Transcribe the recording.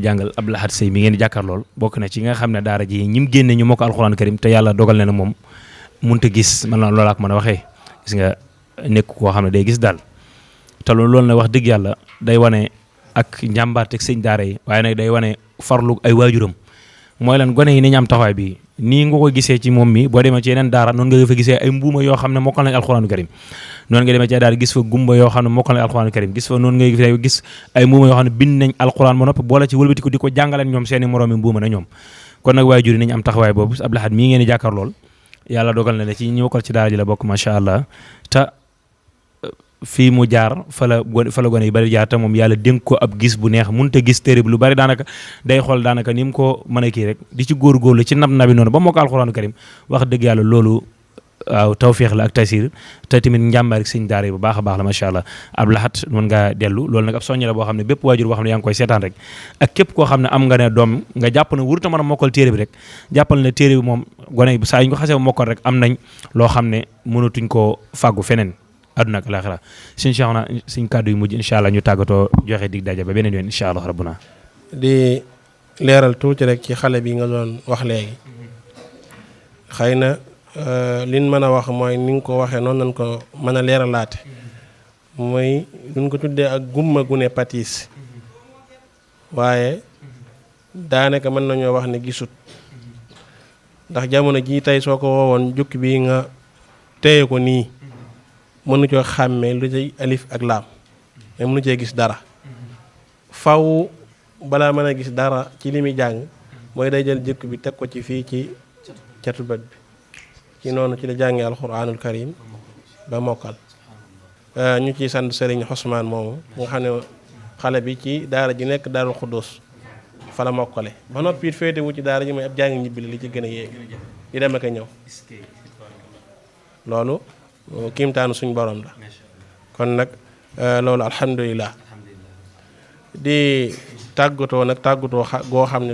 jàngal Abdou Lahad Seye mi ngeen di jàkkaar lool bokk na ci nga xam ne daara ji ñim génne ñu mokk alxuraan karim te yàlla dogal na ne moom munta gis man la loolu ak mën a waxee gis nga nekk koo xam ne day gis daal te loolu na wax dëgg yàlla day wane ak njàmbaarteg sëñ daara yi waaye nag day wane farlu ay waajuram mooy lan gone yi ni ñu am taxawaay bi nii nga ko gisee ci moom mi boo demee ci yeneen daara noonu nga fa gisee ay mbuuma yoo xam ne mokkal nañ alxuraanu karim noonu nga demee ci daara gis fa gumba yoo xam ne mokkal nañ alxuraanu karim gis fa noonu nga gis ay mbuuma yoo xam ne bind nañ alxuraan ba noppi boole ci wëlbatiku di ko jàngaleen ñoom seeni moroomi mbuuma na ñoom kon nag waajur yi nañu am taxawaay boobu Abdou Lahad mii ngeen di jàkkaar lool yàlla dogal na ne ci ñi mokkal ci daara ji la bokk macha allah te fii mu jaar fa la gone yi bari jaar te moom yàlla dénk ko ab gis bu neex mënut a gis téere bi lu bari daanaka day xool daanaka ni mu ko mën a kii rek di ci góorgóorlu ci nabi noonu ba moo ko alxuraanu karim wax dëgg yàlla loolu waaw tawféex la ak tasir te tamit njàmbaar ak sëñ daara yi bu baax a baax la macha allah Abdou Lahad mën ngaa dellu loolu nag ab soññe la boo xam ne bépp waajur boo xam ne yaa ngi koy seetaan rek ak képp koo xam ne am nga ne doom nga jàpp ne wurta mën a mokkal téere bi rek jàppal ne téere bi moom gone yi saa yu ñu ko xasee mokkal rek am nañ loo xam ne mënatuñ koo fàggu feneen àdduna ak laaxira suñ Cheikh na suñ kàddu yu mujj incha allah ñu tàggatoo joxe dig daje ba beneen yoon incha allah rabbuna di leeral tuuti rek ci xale bi nga doon wax léegi xëy na liñ mën a wax mooy ni nga ko waxee noonu nañ ko mën a leeralaate mooy duñ ko tuddee ak gumma gune patis waaye daanaka mën nañoo wax ne gisut ndax jamono jii tey soo ko woowoon jukki bi nga téye ko nii mënu coo xàmmee lu ci alif ak laam mais mënu cee gis dara faw balaa mën a gis dara ci li muy jàng mooy day jël jukki bi teg ko ci fii ci catu bët bi ci noonu ci la jàngee alxuraanul karim ba mokkal ñu ciy sant Serigne Ousmane moomu nga xam ne xale bi ci daara ji nekk Daarul Xuddus fa la mokkale ba noppi it féete wu ci daara ji mooy ab jàng ñibbi li ci gën a yéeg di dem ak a ñëw loolu kiimtaanu suñ borom la kon nag loolu alhamdulilah di tàggatoo nag tàggatoo goo xam ne